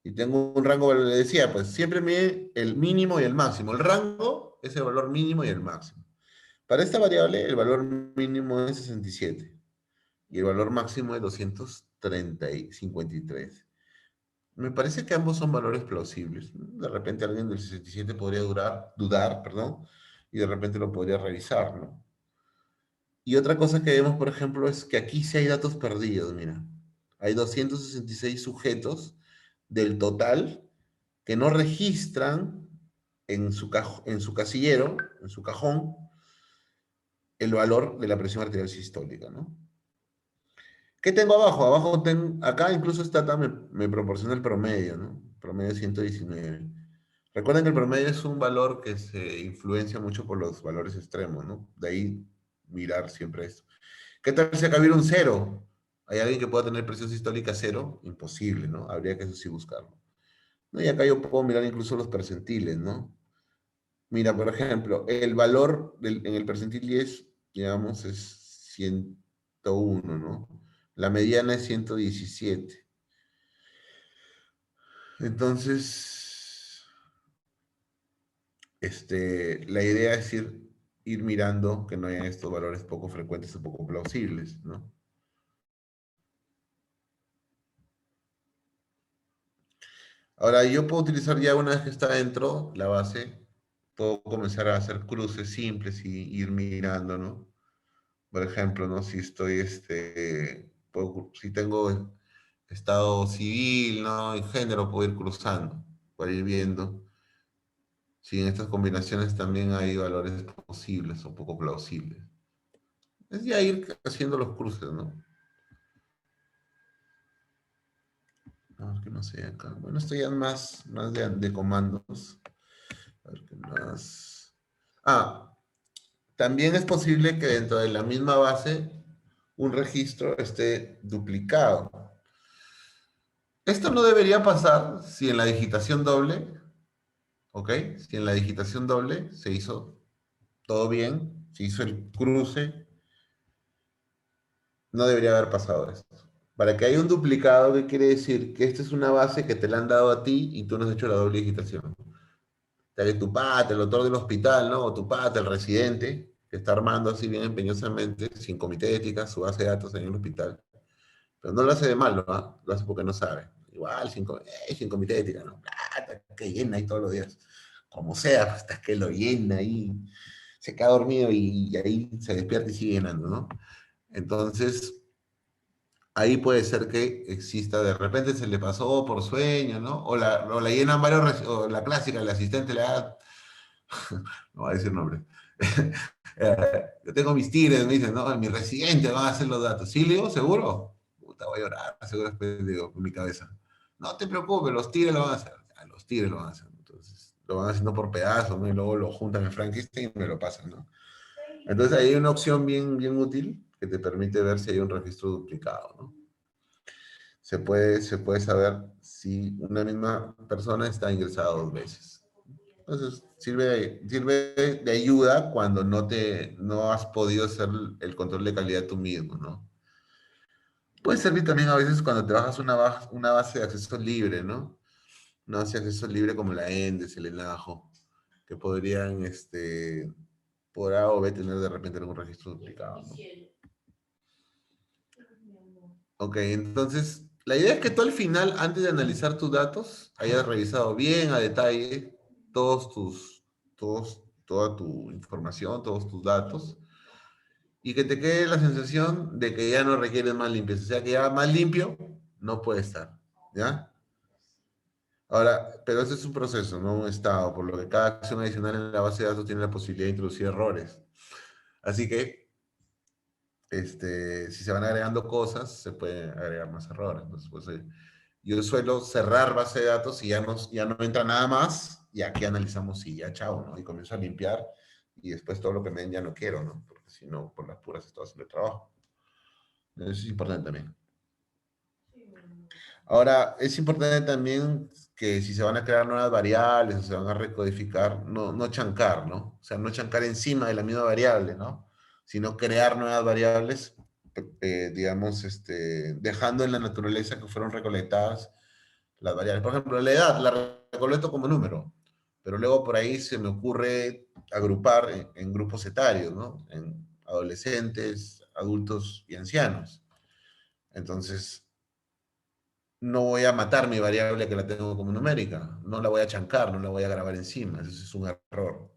Y tengo un rango, le decía, pues siempre mide el mínimo y el máximo. El rango es el valor mínimo y el máximo. Para esta variable, el valor mínimo es 67 y el valor máximo es 253. Me parece que ambos son valores plausibles. De repente alguien del 67 podría dudar, perdón, y de repente lo podría revisar, ¿no? Y otra cosa que vemos, por ejemplo, es que aquí sí hay datos perdidos, mira. Hay 266 sujetos del total que no registran en su casillero, en su cajón, el valor de la presión arterial sistólica, ¿no? ¿Qué tengo abajo? Abajo acá incluso me proporciona el promedio, ¿no? Promedio 119. Recuerden que el promedio es un valor que se influencia mucho por los valores extremos, ¿no? De ahí mirar siempre esto. ¿Qué tal si acá hubiera un cero? ¿Hay alguien que pueda tener presión sistólica cero? Imposible, ¿no? Habría que eso sí buscarlo. ¿No? Y acá yo puedo mirar incluso los percentiles, ¿no? Mira, por ejemplo, el valor en el percentil 10, digamos, es 101, ¿no? La mediana es 117. Entonces, la idea es ir mirando que no hayan estos valores poco frecuentes o poco plausibles, ¿no? Ahora, yo puedo utilizar ya una vez que está dentro la base, puedo comenzar a hacer cruces simples y ir mirando, ¿no? Por ejemplo, ¿no? Si estoy, si tengo estado civil, ¿no? Y género, puedo ir cruzando, para ir viendo si en estas combinaciones también hay valores posibles o poco plausibles. Es ya ir haciendo los cruces, ¿no? A ver qué más hay acá. Bueno, esto ya es más de comandos. A ver qué más. Ah, también es posible que dentro de la misma base un registro esté duplicado. Esto no debería pasar si en la digitación doble, ¿ok? Si en la digitación doble se hizo todo bien, se hizo el cruce, no debería haber pasado esto. Para que haya un duplicado, ¿qué quiere decir? Que esta es una base que te la han dado a ti y tú no has hecho la doble digitación. O sea, que tu pata, el doctor del hospital, ¿no? O tu pata, el residente, que está armando así bien empeñosamente, sin comité de ética, su base de datos en el hospital. Pero no lo hace de malo, ¿ah? Lo hace porque no sabe. Igual, sin comité de ética, ¿no? Plata, que llena ahí todos los días. Como sea, hasta que lo llena ahí. Se queda dormido y ahí se despierta y sigue llenando, ¿no? Entonces, ahí puede ser que exista, de repente se le pasó por sueño, ¿no? O la llenan o la clásica, el asistente le da, no voy a decir nombre. Yo tengo mis tigres, me dicen, no, mi residente van a hacer los datos. ¿Sí, le digo, seguro? Puta, voy a llorar, seguro después digo, con mi cabeza. No te preocupes, los tigres lo van a hacer. Ya, los tigres lo van a hacer. Entonces, lo van haciendo por pedazos, ¿no? Y luego lo juntan en Frankenstein y me lo pasan, ¿no? Entonces, ahí hay una opción bien, bien útil que te permite ver si hay un registro duplicado, ¿no? Se puede saber si una misma persona está ingresada 2 veces. Entonces, sirve de ayuda cuando no has podido hacer el control de calidad tú mismo, ¿no? Puede servir también a veces cuando te bajas una base de acceso libre, ¿no? Una base de acceso libre como la Endes, el Enajo, que podrían, por A o B tener de repente algún registro duplicado, ¿no? Ok, entonces, la idea es que tú al final, antes de analizar tus datos, hayas revisado bien a detalle toda tu información, todos tus datos, y que te quede la sensación de que ya no requieres más limpieza. O sea, que ya más limpio no puede estar, ¿ya? Ahora, pero ese es un proceso, no un estado, por lo que cada acción adicional en la base de datos tiene la posibilidad de introducir errores. Así que, si se van agregando cosas, se pueden agregar más errores. Entonces, pues, yo suelo cerrar base de datos y ya no entra nada más, y aquí analizamos y ya chao, ¿no? Y comienzo a limpiar, y después todo lo que me den ya no quiero, ¿no? Porque si no, por las puras estoy haciendo el trabajo. Eso es importante también. Ahora, es importante también que si se van a crear nuevas variables o se van a recodificar, no chancar, ¿no? O sea, no chancar encima de la misma variable, ¿no? Sino crear nuevas variables, digamos, dejando en la naturaleza que fueron recolectadas las variables. Por ejemplo, la edad la recolecto como número, pero luego por ahí se me ocurre agrupar en grupos etarios, ¿no? En adolescentes, adultos y ancianos. Entonces, no voy a matar mi variable que la tengo como numérica, no la voy a chancar, no la voy a grabar encima, eso es un error.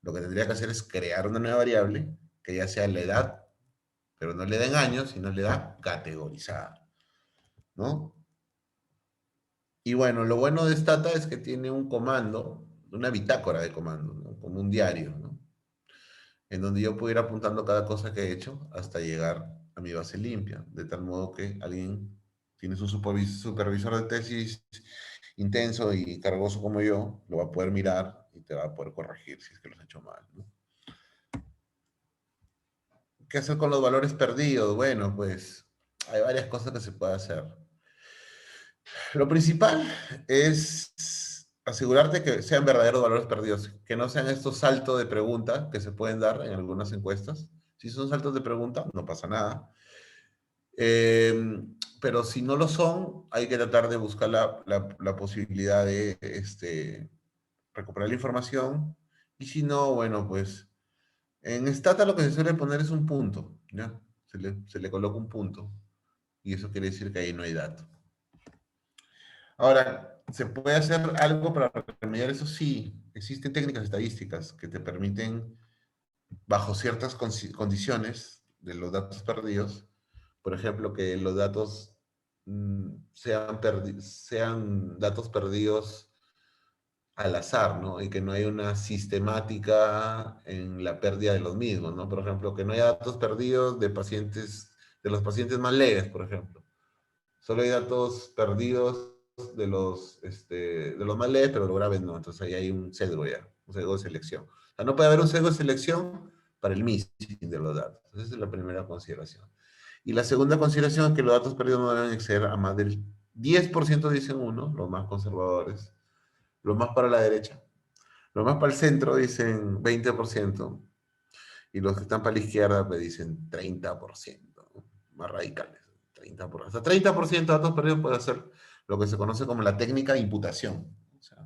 Lo que tendría que hacer es crear una nueva variable que ya sea la edad, pero no le den años, sino le da categorizada, ¿no? Y bueno, lo bueno de Stata es que tiene un comando, una bitácora de comando, ¿no? Como un diario, ¿no? En donde yo puedo ir apuntando cada cosa que he hecho hasta llegar a mi base limpia, de tal modo que alguien tiene su supervisor de tesis intenso y cargoso como yo, lo va a poder mirar y te va a poder corregir si es que lo has hecho mal, ¿no? ¿Qué hacer con los valores perdidos? Bueno, pues hay varias cosas que se puede hacer. Lo principal es asegurarte que sean verdaderos valores perdidos, que no sean estos saltos de pregunta que se pueden dar en algunas encuestas. Si son saltos de pregunta, no pasa nada. Eh, pero si no lo son, hay que tratar de buscar la posibilidad de recuperar la información. Y si no, bueno, pues en Stata lo que se suele poner es un punto, ¿ya? Se le coloca un punto. Y eso quiere decir que ahí no hay dato. Ahora, ¿se puede hacer algo para remediar eso? Sí, existen técnicas estadísticas que te permiten, bajo ciertas condiciones de los datos perdidos, por ejemplo, que los datos sean datos perdidos al azar, ¿no? Y que no hay una sistemática en la pérdida de los mismos, ¿no? Por ejemplo, que no haya datos perdidos de los pacientes más leves, por ejemplo. Solo hay datos perdidos de los más leves, pero los graves no. Entonces ahí hay un sesgo ya, un sesgo de selección. O sea, no puede haber un sesgo de selección para el missing de los datos. Esa es la primera consideración. Y la segunda consideración es que los datos perdidos no deben exceder a más del 10%, dicen uno, los más conservadores, los más para la derecha. Los más para el centro dicen 20%, y los que están para la izquierda pues dicen 30%, ¿no? Más radicales. 30%. Hasta 30% de datos perdidos puede ser lo que se conoce como la técnica de imputación. O sea,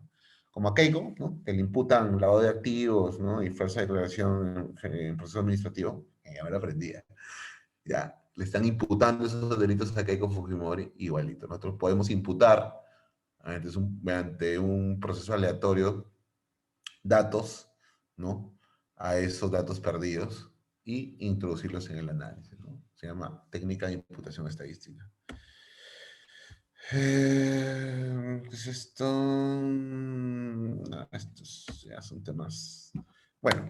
como a Keiko, ¿no? Que le imputan lavado de activos, ¿no? Y falsa declaración en proceso administrativo. Ya me lo aprendía. Ya, le están imputando esos delitos a Keiko Fujimori igualito. Nosotros podemos imputar mediante un proceso aleatorio datos, ¿no? A esos datos perdidos y introducirlos en el análisis, ¿no? Se llama técnica de imputación estadística. ¿Qué es esto? No, estos ya son temas. Bueno,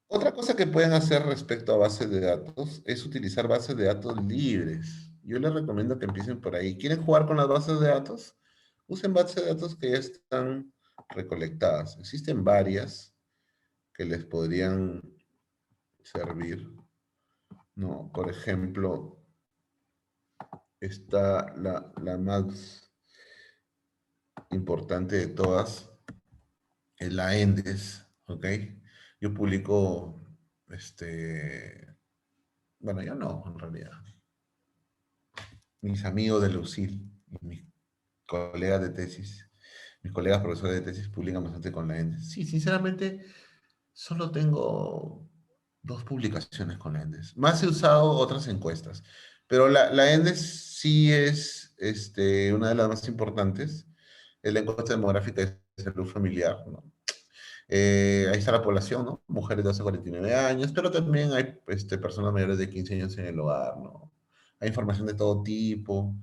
otra cosa que pueden hacer respecto a bases de datos es utilizar bases de datos libres. Yo les recomiendo que empiecen por ahí. ¿Quieren jugar con las bases de datos? Usen bases de datos que ya están recolectadas. Existen varias que les podrían servir, ¿no? Por ejemplo, está la más importante de todas, es la ENDES, ¿ok? Yo publico, bueno, yo no, en realidad. Mis amigos de Lucil, mis colegas de tesis, mis colegas profesores de tesis publican bastante con la ENDES. Sí, sinceramente, solo tengo 2 publicaciones con la ENDES. Más he usado otras encuestas, pero la ENDES sí es una de las más importantes. Es la encuesta demográfica de salud familiar, ¿no? Ahí está la población, ¿no? Mujeres de 12 a 49 años, pero también hay personas mayores de 15 años en el hogar, ¿no? Hay información de todo tipo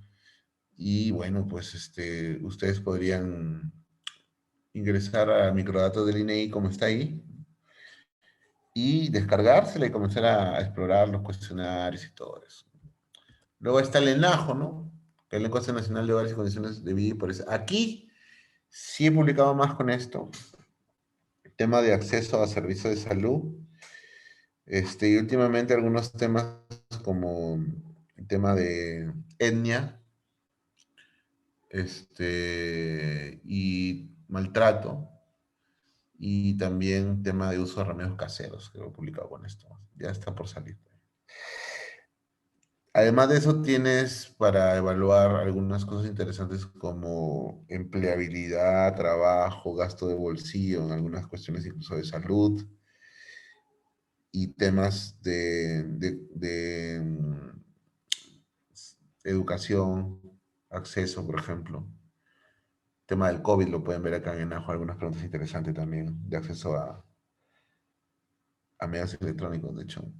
y bueno, pues ustedes podrían ingresar a microdatos del INEI como está ahí y descargársela y comenzar a explorar los cuestionarios y todo eso. Luego está el ENAJO, ¿no? Que es la Encuesta Nacional de Hogares y Condiciones de Vida y Pobreza. Aquí sí he publicado más con esto, tema de acceso a servicios de salud. Y últimamente algunos temas como el tema de etnia, y maltrato, y también tema de uso de remedios caseros, que lo he publicado con esto. Ya está por salir. Además de eso, tienes para evaluar algunas cosas interesantes como empleabilidad, trabajo, gasto de bolsillo, en algunas cuestiones incluso de salud, y temas de educación, acceso, por ejemplo. Tema del COVID, lo pueden ver acá en Ajo, algunas preguntas interesantes también de acceso a medios electrónicos. De hecho,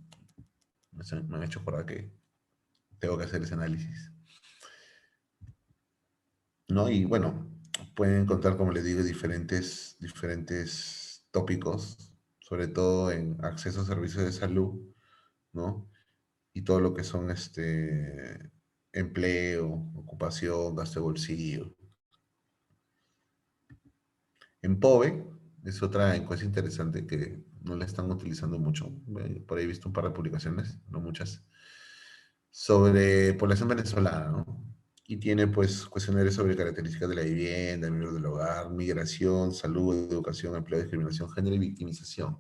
me han hecho por que tengo que hacer ese análisis. ¿No? Y bueno, pueden encontrar, como les digo, diferentes tópicos, sobre todo en acceso a servicios de salud, ¿no? Y todo lo que son empleo, ocupación, gasto de bolsillo. En POVE es otra encuesta interesante que no la están utilizando mucho. Por ahí he visto un par de publicaciones, no muchas, sobre población venezolana, ¿no? Y tiene pues cuestionarios sobre características de la vivienda, miembros del hogar, migración, salud, educación, empleo, discriminación, género y victimización.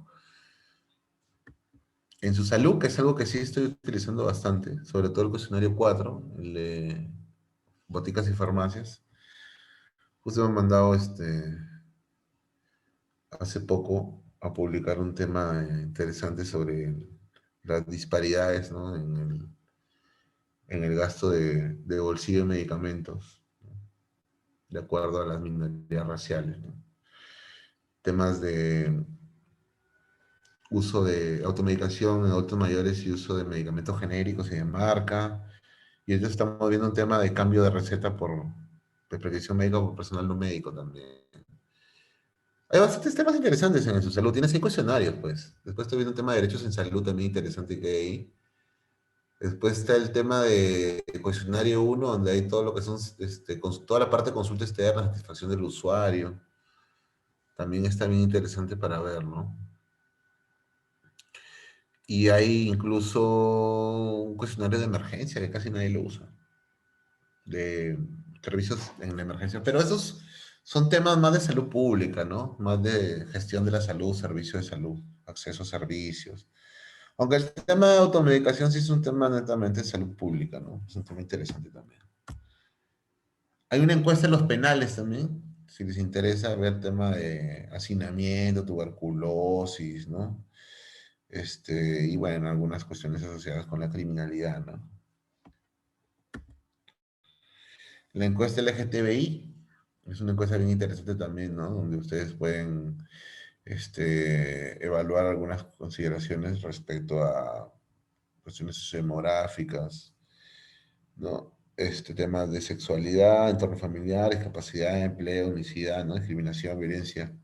En su salud, que es algo que sí estoy utilizando bastante, sobre todo el cuestionario 4, el de boticas y farmacias. Justo me han mandado hace poco a publicar un tema interesante sobre las disparidades, ¿no? En el gasto de bolsillo de medicamentos, ¿no? De acuerdo a las minorías raciales, ¿no? Temas de uso de automedicación en adultos mayores y uso de medicamentos genéricos y de marca. Y entonces estamos viendo un tema de cambio de receta de prescripción médica por personal no médico también. Hay bastantes temas interesantes en su salud. Tienes 5 cuestionarios, pues. Después estoy viendo un tema de derechos en salud también interesante que hay ahí. Después está el tema de cuestionario uno, donde hay todo lo que son, toda la parte de consulta externa, satisfacción del usuario. También está bien interesante para ver, ¿no? Y hay incluso un cuestionario de emergencia que casi nadie lo usa, de servicios en la emergencia. Pero esos son temas más de salud pública, ¿no? Más de gestión de la salud, servicios de salud, acceso a servicios. Aunque el tema de automedicación sí es un tema netamente de salud pública, ¿no? Es un tema interesante también. Hay una encuesta en los penales también, si les interesa ver tema de hacinamiento, tuberculosis, ¿no? Y bueno, algunas cuestiones asociadas con la criminalidad, ¿no? La encuesta LGTBI es una encuesta bien interesante también, ¿no? Donde ustedes pueden evaluar algunas consideraciones respecto a cuestiones demográficas, ¿no? Temas de sexualidad, entorno familiar, discapacidad, empleo, unicidad, ¿no? Discriminación, violencia.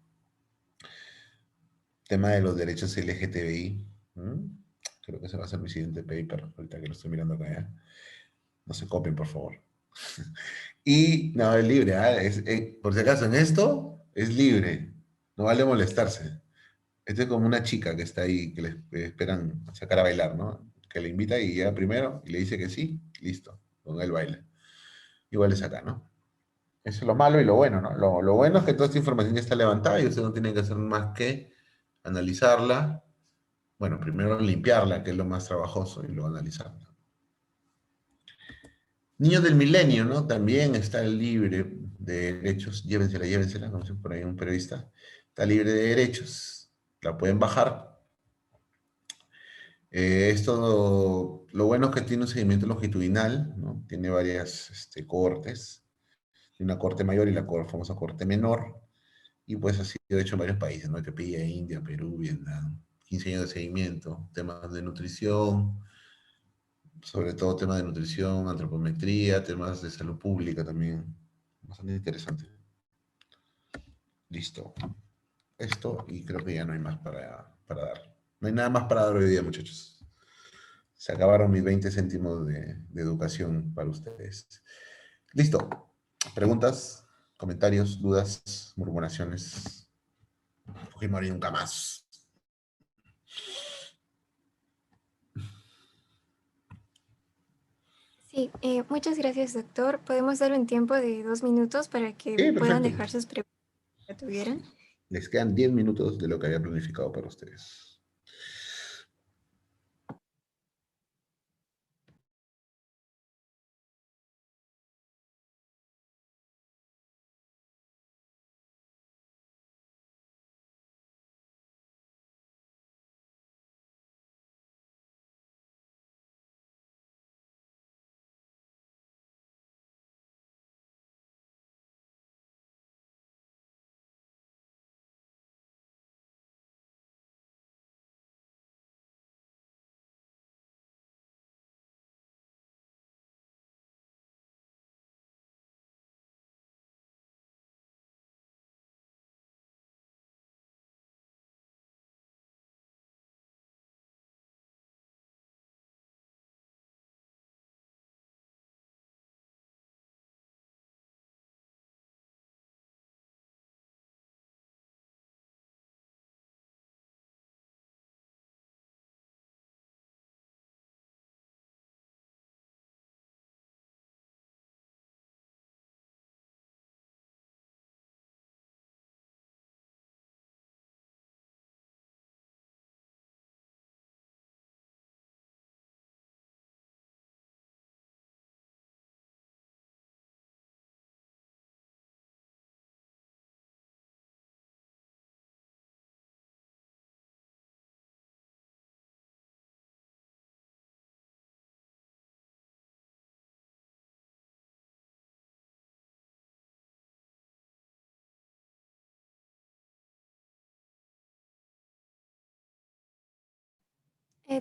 Tema de los derechos LGTBI. ¿Mm? Creo que ese va a ser mi siguiente paper, ahorita que lo estoy mirando acá, ¿ya? No se copien, por favor. Y no, es libre, ¿ah? Por si acaso, en esto es libre. No vale molestarse. Esto es como una chica que está ahí, que le esperan sacar a bailar, ¿no? Que le invita y llega primero y le dice que sí, listo, con él baila. Igual es acá, ¿no? Eso es lo malo y lo bueno, ¿no? Lo bueno es que toda esta información ya está levantada y usted no tiene que hacer más que analizarla. Bueno, primero limpiarla, que es lo más trabajoso, y luego analizarla. Niños del Milenio, ¿no? También está libre de derechos. Llévensela, como dice por ahí un periodista. Está libre de derechos. La pueden bajar. Esto, lo bueno es que tiene un seguimiento longitudinal, ¿no? Tiene varias cortes. Tiene una corte mayor y la famosa corte menor. Y pues ha sido hecho en varios países, ¿no? Etiopía, India, Perú, Vietnam. 15 años de seguimiento, temas de nutrición, sobre todo temas de nutrición, antropometría, temas de salud pública también. Bastante interesante. Listo. Esto y creo que ya no hay más para dar. No hay nada más para dar hoy día, muchachos. Se acabaron mis 20 céntimos de educación para ustedes. Listo. Preguntas, comentarios, dudas, murmuraciones. Fujimori nunca más. Sí, muchas gracias, doctor. Podemos dar un tiempo de 2 minutos para que Sí, puedan perfecto. dejar sus preguntas que tuvieran. Les quedan 10 minutos de lo que había planificado para ustedes.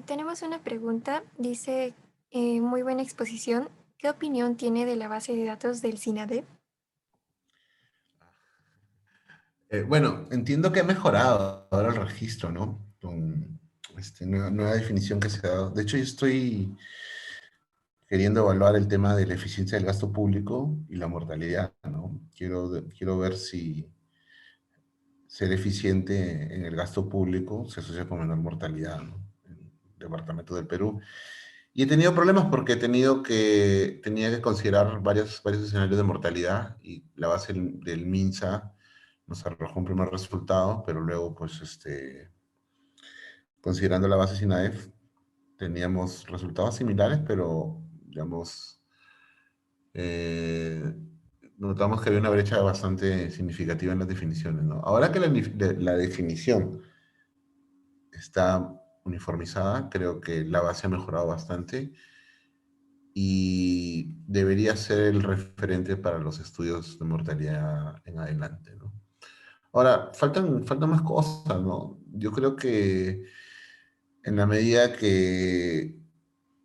Tenemos una pregunta. Dice, muy buena exposición. ¿Qué opinión tiene de la base de datos del SINADEP? Bueno, entiendo que ha mejorado ahora el registro, ¿no? Con nueva definición que se ha dado. De hecho, yo estoy queriendo evaluar el tema de la eficiencia del gasto público y la mortalidad, ¿no? Quiero ver si ser eficiente en el gasto público se asocia con menor mortalidad, ¿no? En el departamento del Perú. Y he tenido problemas porque tenía que considerar varios escenarios de mortalidad y la base del MINSA nos arrojó un primer resultado, pero luego, pues, considerando la base SINAEF, teníamos resultados similares, pero, digamos, eh, notamos que había una brecha bastante significativa en las definiciones, ¿no? Ahora que la definición está uniformizada, creo que la base ha mejorado bastante y debería ser el referente para los estudios de mortalidad en adelante, ¿no? Ahora, faltan más cosas, ¿no? Yo creo que en la medida que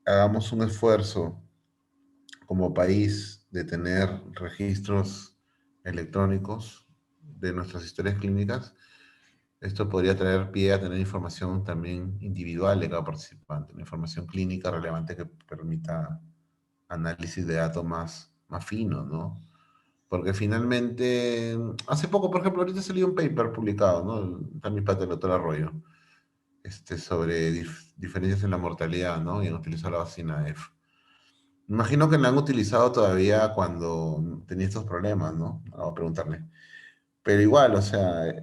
hagamos un esfuerzo como país de tener registros electrónicos de nuestras historias clínicas, esto podría traer pie a tener información también individual de cada participante, una información clínica relevante que permita análisis de datos más finos, ¿no? Porque finalmente, hace poco, por ejemplo, ahorita salió un paper publicado, ¿no? Está mi pata el doctor Arroyo, sobre diferencias en la mortalidad, ¿no? Y han utilizado la vacuna F. Imagino que la han utilizado todavía cuando tenía estos problemas, ¿no? Vamos a preguntarle. Pero igual, o sea,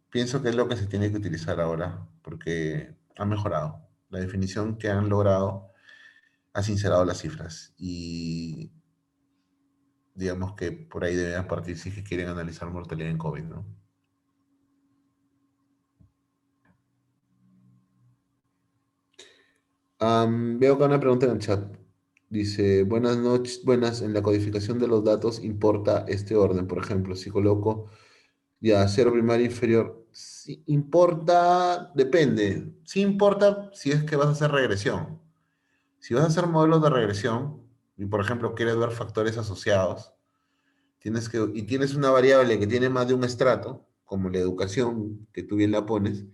pienso que es lo que se tiene que utilizar ahora, porque ha mejorado. La definición que han logrado ha sincerado las cifras y digamos que por ahí deben partir si es que quieren analizar mortalidad en COVID, ¿no? Veo acá una pregunta en el chat. Dice, buenas noches, buenas, en la codificación de los datos importa este orden. Por ejemplo, si coloco Ya, cero primaria inferior. Sí, importa, depende. Sí importa si es que vas a hacer regresión. Si vas a hacer modelos de regresión, y por ejemplo quieres ver factores asociados, y tienes una variable que tiene más de un estrato, como la educación, que tú bien la pones,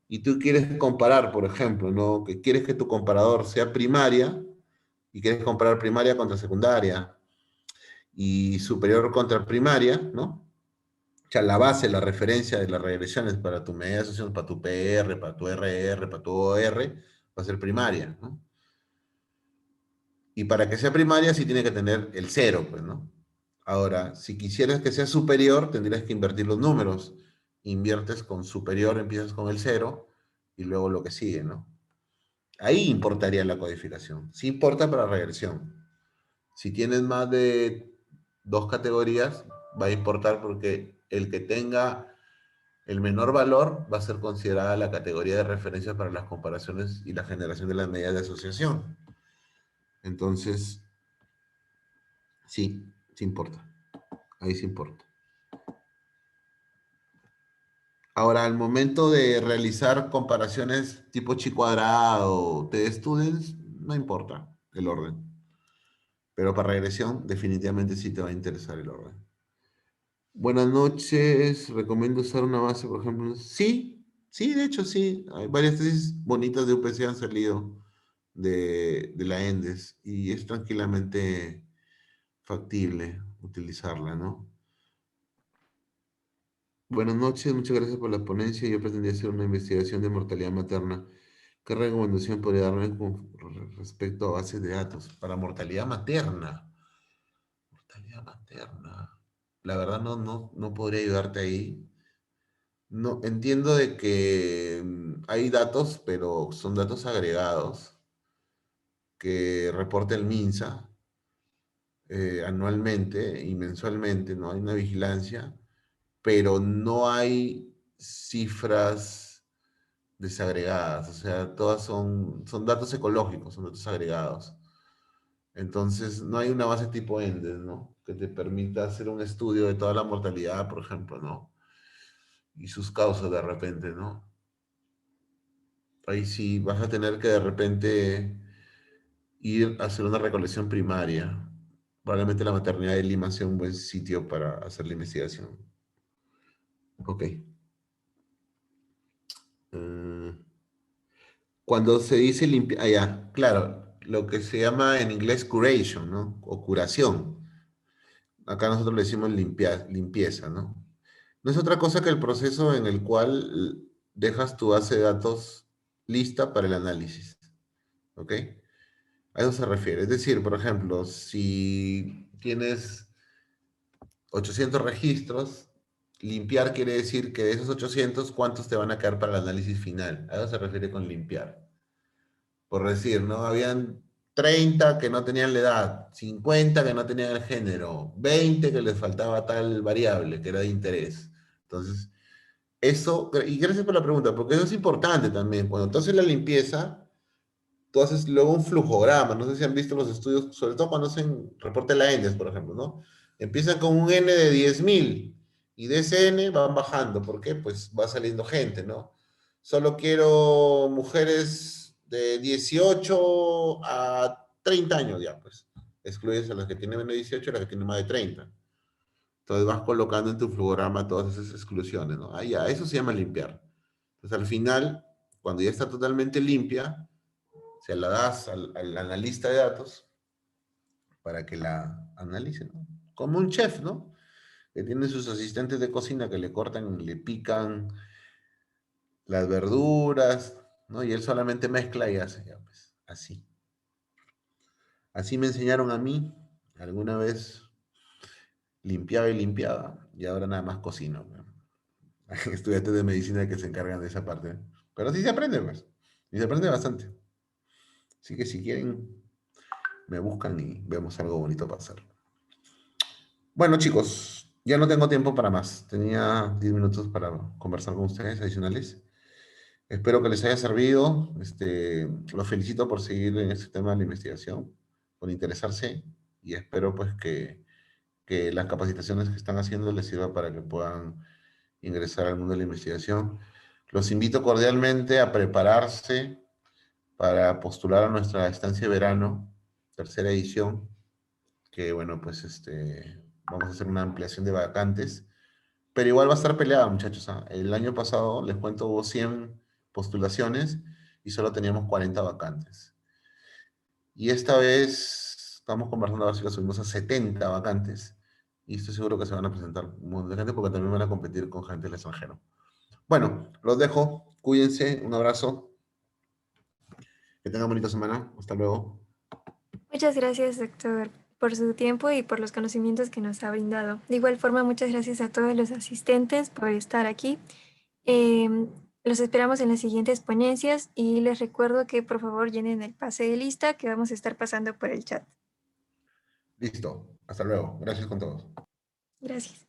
y tú quieres comparar, por ejemplo, ¿no? Que quieres que tu comparador sea primaria, y quieres comparar primaria contra secundaria, y superior contra primaria, ¿no? O sea, la base, la referencia de las regresiones para tu medida de asociación, para tu PR, para tu RR, para tu OR, va a ser primaria, ¿no? Y para que sea primaria sí tiene que tener el cero, pues, ¿no? Ahora, si quisieras que sea superior, tendrías que invertir los números. Inviertes con superior, empiezas con el cero y luego lo que sigue, ¿no? Ahí importaría la codificación. Sí importa para regresión. Si tienes más de dos categorías, va a importar porque el que tenga el menor valor va a ser considerada la categoría de referencia para las comparaciones y la generación de las medidas de asociación. Entonces, sí, sí importa. Ahí sí importa. Ahora, al momento de realizar comparaciones tipo chi cuadrado, t-students, no importa el orden. Pero para regresión, definitivamente sí te va a interesar el orden. Buenas noches, recomiendo usar una base, por ejemplo. Sí, sí, de hecho sí. Hay varias tesis bonitas de UPC han salido de la ENDES y es tranquilamente factible utilizarla, ¿no? Buenas noches, muchas gracias por la ponencia. Yo pretendía hacer una investigación de mortalidad materna. ¿Qué recomendación podría darme con respecto a bases de datos para mortalidad materna? Mortalidad materna. La verdad no podría ayudarte ahí. No, entiendo de que hay datos, pero son datos agregados que reporta el MINSA anualmente y mensualmente, ¿no? Hay una vigilancia, pero no hay cifras desagregadas, o sea, todas son datos ecológicos, son datos agregados. Entonces, no hay una base tipo ENDES, ¿no? Que te permita hacer un estudio de toda la mortalidad, por ejemplo, ¿no? Y sus causas de repente, ¿no? Ahí sí vas a tener que de repente ir a hacer una recolección primaria. Probablemente la maternidad de Lima sea un buen sitio para hacer la investigación. Ok. Eh, Cuando se dice limpieza, ah, ya, claro, lo que se llama en inglés curation, ¿no? O curación. Acá nosotros le decimos limpieza, ¿no? No es otra cosa que el proceso en el cual dejas tu base de datos lista para el análisis, ¿ok? A eso se refiere. Es decir, por ejemplo, si tienes 800 registros, limpiar quiere decir que de esos 800, ¿cuántos te van a quedar para el análisis final? A eso se refiere con limpiar. Por decir, ¿no? Habían 30 que no tenían la edad, 50 que no tenían el género, 20 que les faltaba tal variable que era de interés. Entonces, eso, y gracias por la pregunta, porque eso es importante también. Cuando tú haces la limpieza, tú haces luego un flujograma. No sé si han visto los estudios, sobre todo cuando hacen reporte de la ENDES, por ejemplo, ¿no? Empiezan con un N de 10.000 y de ese N van bajando. ¿Por qué? Pues va saliendo gente, ¿no? Solo quiero mujeres de 18 a 30 años ya, pues. Excluyes a las que tienen menos de 18 y a las que tienen más de 30. Entonces vas colocando en tu flujograma todas esas exclusiones, ¿no? Ah, ya, eso se llama limpiar. Entonces al final, cuando ya está totalmente limpia, se la das al analista de datos para que la analice, ¿no? Como un chef, ¿no? Que tiene sus asistentes de cocina que le cortan, le pican las verduras, ¿no? Y él solamente mezcla y hace, ya, pues, así. Así me enseñaron a mí, alguna vez limpiaba y limpiaba, y ahora nada más cocino, ¿no? Estudiantes de medicina que se encargan de esa parte. Pero sí se aprende, pues. Y se aprende bastante. Así que si quieren, me buscan y vemos algo bonito para hacer. Bueno, chicos, ya no tengo tiempo para más. Tenía 10 minutos para conversar con ustedes adicionales. Espero que les haya servido. Los felicito por seguir en este tema de la investigación, por interesarse y espero pues que las capacitaciones que están haciendo les sirva para que puedan ingresar al mundo de la investigación. Los invito cordialmente a prepararse para postular a nuestra estancia de verano, tercera edición, que bueno, pues vamos a hacer una ampliación de vacantes, pero igual va a estar peleada, muchachos, ¿ah? El año pasado, les cuento, hubo 100 postulaciones y solo teníamos 40 vacantes. Y esta vez estamos conversando a ver si lo subimos a 70 vacantes. Y estoy seguro que se van a presentar un montón de gente porque también van a competir con gente del extranjero. Bueno, los dejo. Cuídense. Un abrazo. Que tengan bonita semana. Hasta luego. Muchas gracias, doctor, por su tiempo y por los conocimientos que nos ha brindado. De igual forma, muchas gracias a todos los asistentes por estar aquí. Em, los esperamos en las siguientes ponencias y les recuerdo que por favor llenen el pase de lista que vamos a estar pasando por el chat. Listo. Hasta luego. Gracias con todos. Gracias.